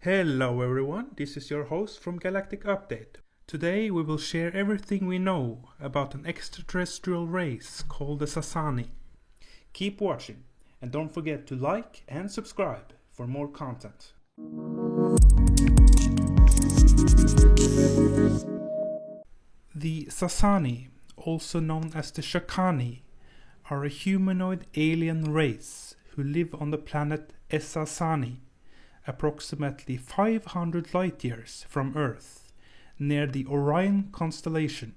Hello everyone, this is your host from Galactic Update. Today we will share everything we know about an extraterrestrial race called the Sassani. Keep watching and don't forget to like and subscribe for more content. The Sassani, also known as the Shakani, are a humanoid alien race who live on the planet Essassani, approximately 500 light-years from Earth, near the Orion constellation.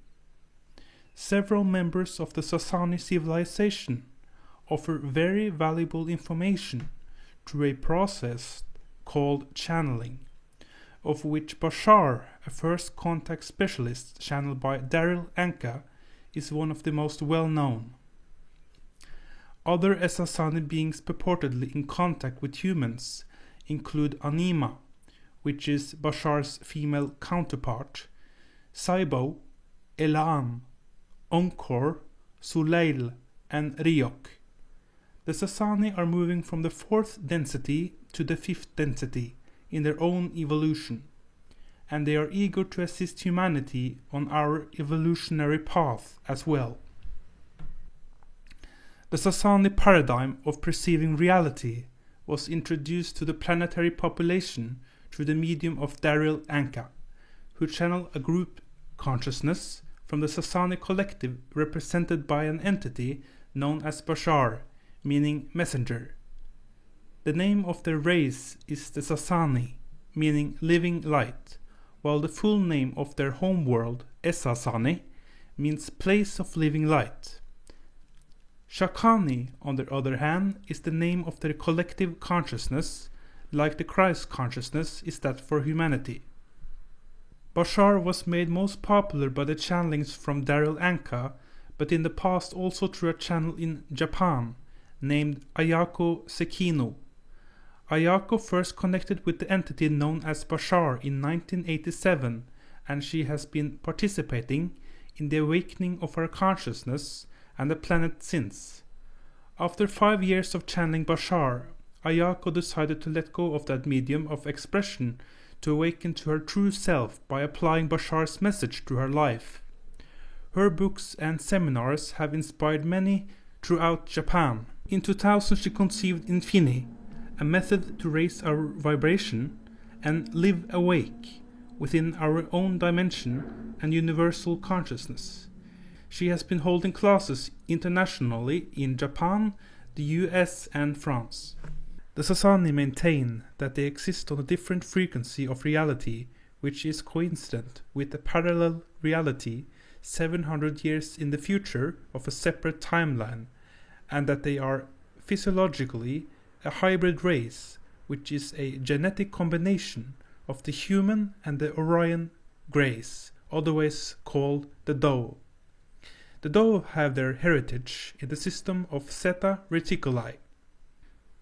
Several members of the Sassani civilization offer very valuable information through a process called channeling, of which Bashar, a first contact specialist channeled by Daryl Anka, is one of the most well-known. Other Essassani beings purportedly in contact with humans include Anima, which is Bashar's female counterpart, Saibo, Elam, Onkor, Suleil, and Ryok. The Sassani are moving from the 4th density to the 5th density in their own evolution, and they are eager to assist humanity on our evolutionary path as well. The Sassani paradigm of perceiving reality was introduced to the planetary population through the medium of Daryl Anka, who channeled a group consciousness from the Sassani collective represented by an entity known as Bashar, meaning messenger. The name of their race is the Sassani, meaning living light, while the full name of their homeworld, Essassani, means place of living light. Shakani, on the other hand, is the name of their collective consciousness, like the Christ consciousness is that for humanity. Bashar was made most popular by the channelings from Daryl Anka, but in the past also through a channel in Japan, named Ayako Sekino. Ayako first connected with the entity known as Bashar in 1987, and she has been participating in the awakening of her consciousness and the planet since. After 5 years of channeling Bashar, Ayako decided to let go of that medium of expression to awaken to her true self by applying Bashar's message to her life. Her books and seminars have inspired many throughout Japan. In 2000 she conceived Infini, a method to raise our vibration and live awake within our own dimension and universal consciousness. She has been holding classes internationally in Japan, the US and France. The Sassani maintain that they exist on a different frequency of reality, which is coincident with a parallel reality 700 years in the future of a separate timeline, and that they are physiologically a hybrid race, which is a genetic combination of the human and the Orion grace, otherwise called the Dove. The Dove have their heritage in the system of Zeta Reticuli.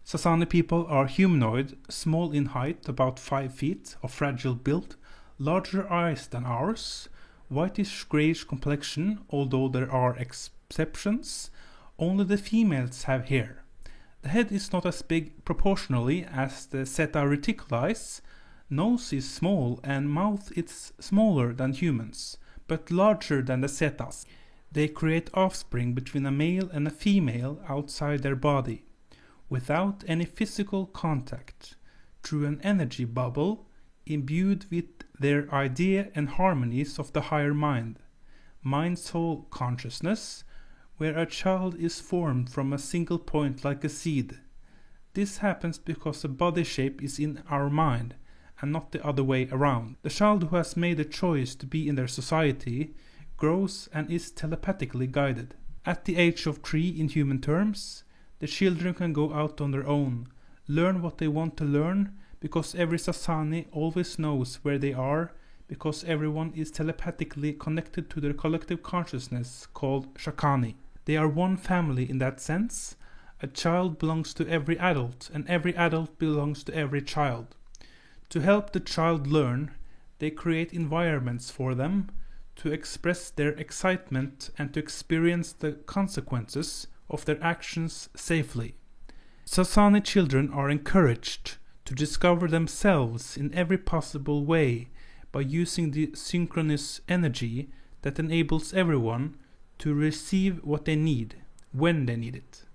Sassani people are humanoid, small in height, about 5 feet, of fragile build, larger eyes than ours, whitish-greyish complexion, although there are exceptions. Only the females have hair. The head is not as big proportionally as the Zeta Reticuli. Nose is small and mouth is smaller than humans, but larger than the Zetas. They create offspring between a male and a female outside their body, without any physical contact, through an energy bubble imbued with their idea and harmonies of the higher mind-soul consciousness, where a child is formed from a single point like a seed. This happens because the body shape is in our mind, and not the other way around. The child who has made a choice to be in their society grows and is telepathically guided. At the age of 3 in human terms, the children can go out on their own, learn what they want to learn, because every Sassani always knows where they are, because everyone is telepathically connected to their collective consciousness called Shakani. They are one family in that sense. A child belongs to every adult, and every adult belongs to every child. To help the child learn, they create environments for them to express their excitement and to experience the consequences of their actions safely. Sassani children are encouraged to discover themselves in every possible way by using the synchronous energy that enables everyone to receive what they need, when they need it.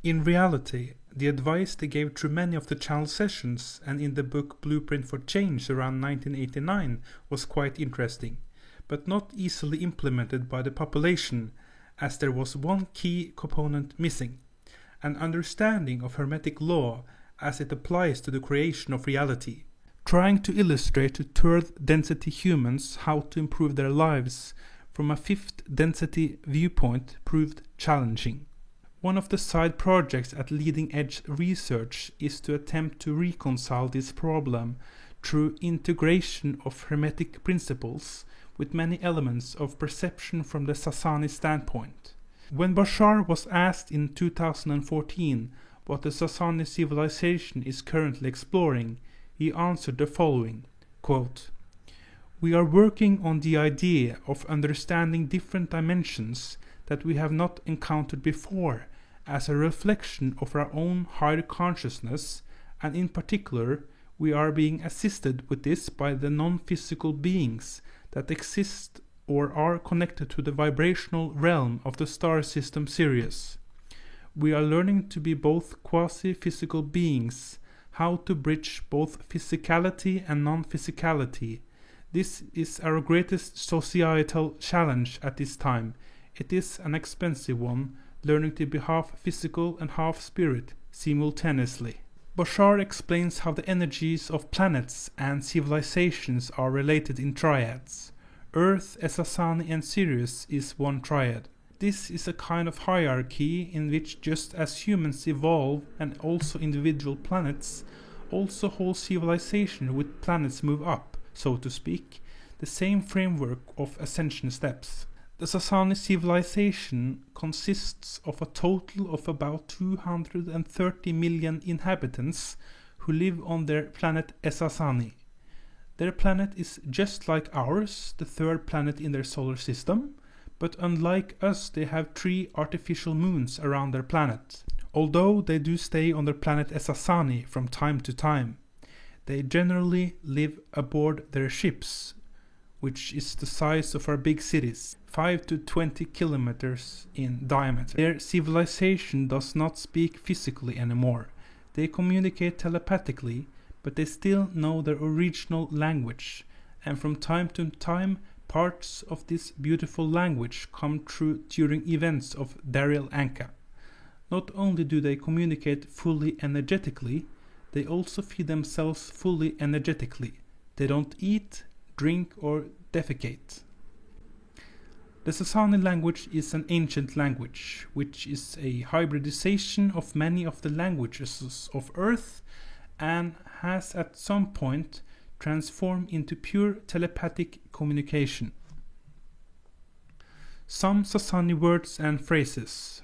In reality, the advice they gave through many of the channel sessions and in the book Blueprint for Change around 1989 was quite interesting, but not easily implemented by the population, as there was one key component missing: an understanding of Hermetic law as it applies to the creation of reality. Trying to illustrate to third density humans how to improve their lives from a fifth density viewpoint proved challenging. One of the side projects at Leading Edge Research is to attempt to reconcile this problem through integration of Hermetic principles with many elements of perception from the Sassani standpoint. When Bashar was asked in 2014 what the Sassani civilization is currently exploring, he answered the following, quote, "We are working on the idea of understanding different dimensions that we have not encountered before as a reflection of our own higher consciousness, and in particular, we are being assisted with this by the non-physical beings that exist or are connected to the vibrational realm of the star system Sirius. We are learning to be both quasi-physical beings, how to bridge both physicality and non-physicality. This is our greatest societal challenge at this time. It is an expensive one, learning to be half physical and half spirit simultaneously." Bashar explains how the energies of planets and civilizations are related in triads. Earth, Essassani and Sirius is one triad. This is a kind of hierarchy in which, just as humans evolve and also individual planets, also whole civilization with planets move up, so to speak, the same framework of ascension steps. The Sassani civilization consists of a total of about 230 million inhabitants who live on their planet Essassani. Their planet is just like ours, the third planet in their solar system, but unlike us they have 3 artificial moons around their planet. Although they do stay on their planet Essassani from time to time, they generally live aboard their ships, which is the size of our big cities, 5 to 20 kilometers in diameter. Their civilization does not speak physically anymore. They communicate telepathically, but they still know their original language, and from time to time parts of this beautiful language come true during events of Daryl Anka. Not only do they communicate fully energetically, they also feed themselves fully energetically. They don't eat, drink or defecate. The Sassani language is an ancient language, which is a hybridization of many of the languages of Earth and has at some point transformed into pure telepathic communication. Some Sassani words and phrases.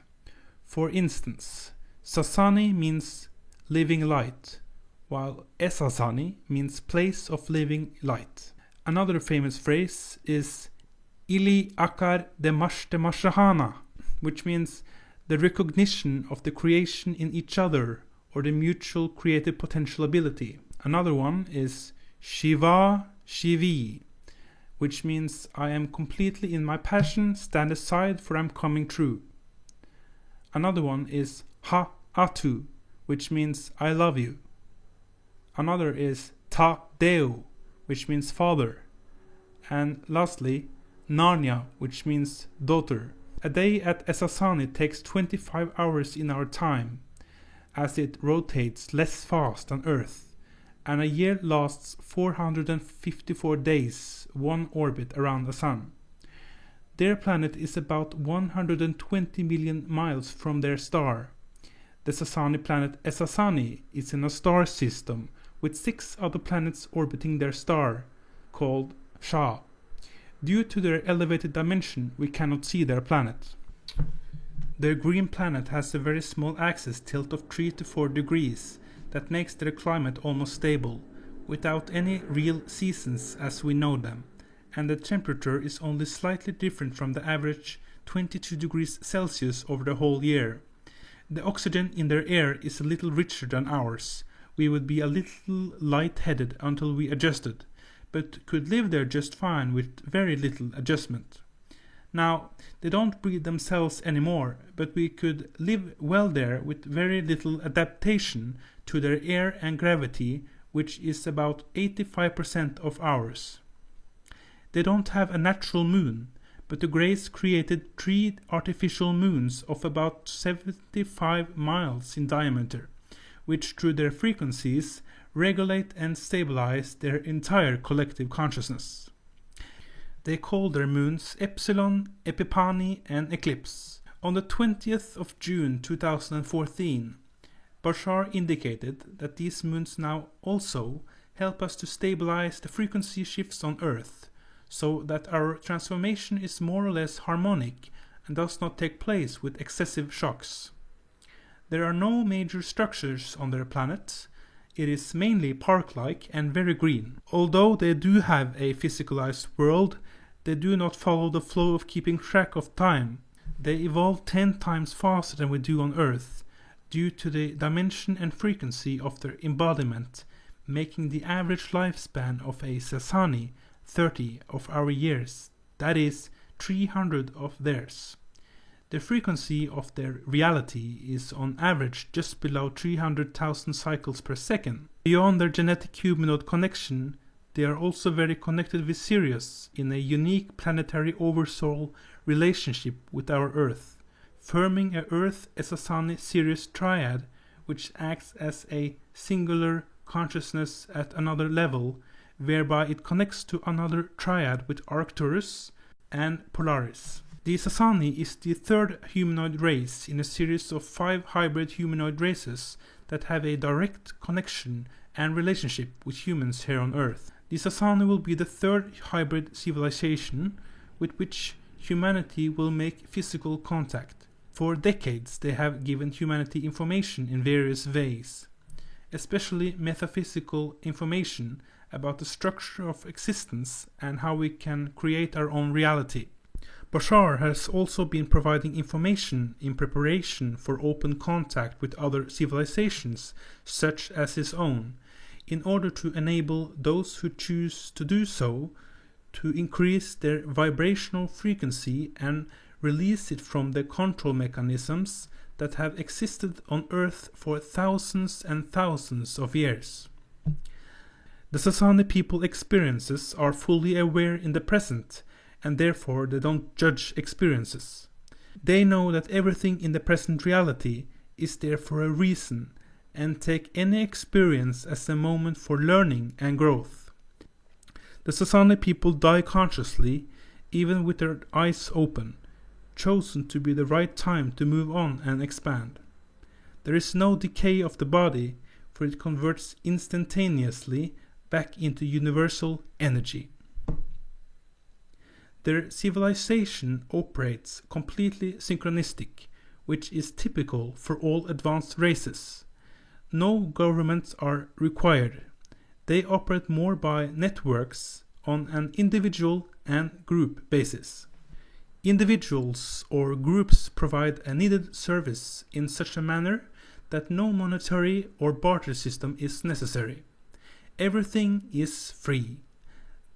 For instance, Sassani means living light, while Essassani means place of living light. Another famous phrase is Ili akar de mashahana, which means the recognition of the creation in each other or the mutual creative potential ability. Another one is Shiva Shivi, which means I am completely in my passion, stand aside for I'm coming true. Another one is Ha Atu, which means I love you. Another is Ta Deo, which means father. And lastly, Narnia, which means daughter. A day at Essassani takes 25 hours in our time, as it rotates less fast than Earth, and a year lasts 454 days, one orbit around the Sun. Their planet is about 120 million miles from their star. The Sassani planet Essassani is in a star system with 6 other planets orbiting their star, called Shah. Due to their elevated dimension, we cannot see their planet. Their green planet has a very small axis tilt of 3 to 4 degrees that makes their climate almost stable, without any real seasons as we know them, and the temperature is only slightly different from the average 22 degrees Celsius over the whole year. The oxygen in their air is a little richer than ours, we would be a little light-headed until we adjusted, but could live there just fine with very little adjustment. Now, they don't breathe themselves anymore, but we could live well there with very little adaptation to their air and gravity, which is about 85% of ours. They don't have a natural moon, but the Greys created 3 artificial moons of about 75 miles in diameter, which through their frequencies regulate and stabilize their entire collective consciousness. They call their moons Epsilon, Epiphany, and Eclipse. On the 20th of June 2014, Bashar indicated that these moons now also help us to stabilize the frequency shifts on Earth, so that our transformation is more or less harmonic and does not take place with excessive shocks. There are no major structures on their planet. It is mainly park-like and very green. Although they do have a physicalized world, they do not follow the flow of keeping track of time. They evolve 10 times faster than we do on Earth, due to the dimension and frequency of their embodiment, making the average lifespan of a Sassani 30 of our years, that is 300 of theirs. The frequency of their reality is on average just below 300,000 cycles per second. Beyond their genetic humanoid connection, they are also very connected with Sirius in a unique planetary oversoul relationship with our Earth, forming a Earth-Essassani-Sirius triad which acts as a singular consciousness at another level, whereby it connects to another triad with Arcturus and Polaris. The Sassani is the 3rd humanoid race in a series of 5 hybrid humanoid races that have a direct connection and relationship with humans here on Earth. The Sassani will be the 3rd hybrid civilization with which humanity will make physical contact. For decades they have given humanity information in various ways, especially metaphysical information about the structure of existence and how we can create our own reality. Bashar has also been providing information in preparation for open contact with other civilizations, such as his own, in order to enable those who choose to do so to increase their vibrational frequency and release it from the control mechanisms that have existed on Earth for thousands and thousands of years. The Sassani people experiences are fully aware in the present, and therefore they don't judge experiences. They know that everything in the present reality is there for a reason, and take any experience as a moment for learning and growth. The Sassani people die consciously, even with their eyes open, chosen to be the right time to move on and expand. There is no decay of the body, for it converts instantaneously back into universal energy. Their civilization operates completely synchronistic, which is typical for all advanced races. No governments are required. They operate more by networks on an individual and group basis. Individuals or groups provide a needed service in such a manner that no monetary or barter system is necessary. Everything is free.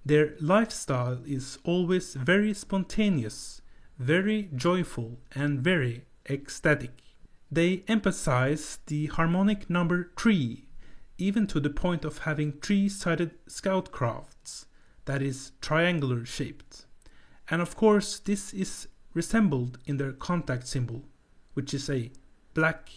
Their lifestyle is always very spontaneous, very joyful, and very ecstatic. They emphasize the harmonic number 3, even to the point of having 3-sided scout crafts, that is, triangular shaped. And of course, this is resembled in their contact symbol, which is a black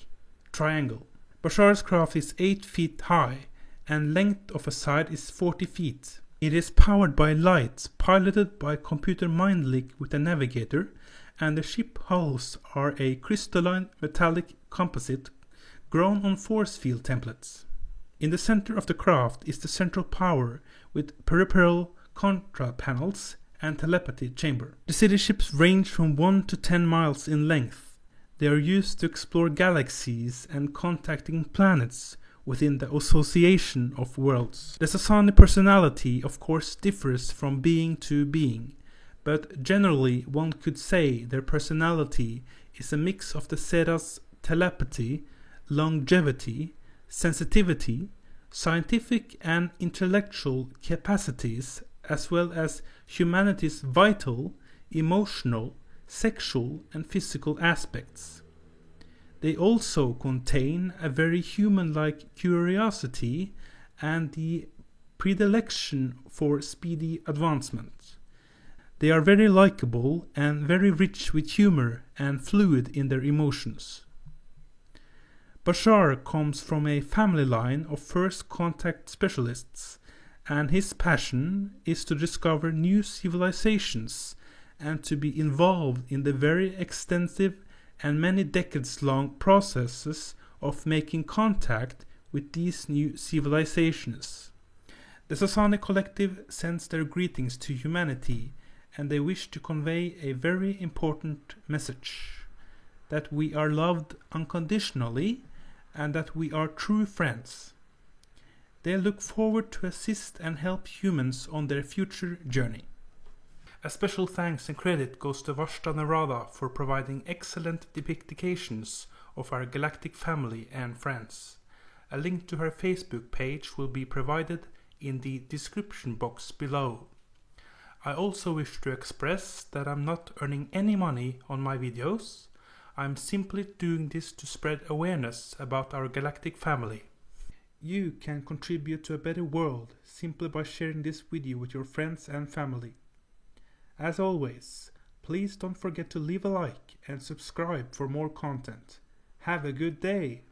triangle. Bashar's craft is 8 feet high, and length of a side is 40 feet. It is powered by lights, piloted by computer mind link with a navigator, and the ship hulls are a crystalline metallic composite grown on force field templates. In the center of the craft is the central power with peripheral control panels and telepathy chamber. The city ships range from 1 to 10 miles in length. They are used to explore galaxies and contacting planets within the association of worlds. The Sassani personality of course differs from being to being, but generally one could say their personality is a mix of the Seda's telepathy, longevity, sensitivity, scientific and intellectual capacities, as well as humanity's vital, emotional, sexual and physical aspects. They also contain a very human-like curiosity and the predilection for speedy advancement. They are very likable and very rich with humor and fluid in their emotions. Bashar comes from a family line of first contact specialists, and his passion is to discover new civilizations and to be involved in the very extensive and many decades-long processes of making contact with these new civilizations. The Sassani collective sends their greetings to humanity, and they wish to convey a very important message: that we are loved unconditionally and that we are true friends. They look forward to assist and help humans on their future journey. A special thanks and credit goes to Vashta Narada for providing excellent depictions of our galactic family and friends. A link to her Facebook page will be provided in the description box below. I also wish to express that I'm not earning any money on my videos. I'm simply doing this to spread awareness about our galactic family. You can contribute to a better world simply by sharing this video with your friends and family. As always, please don't forget to leave a like and subscribe for more content. Have a good day!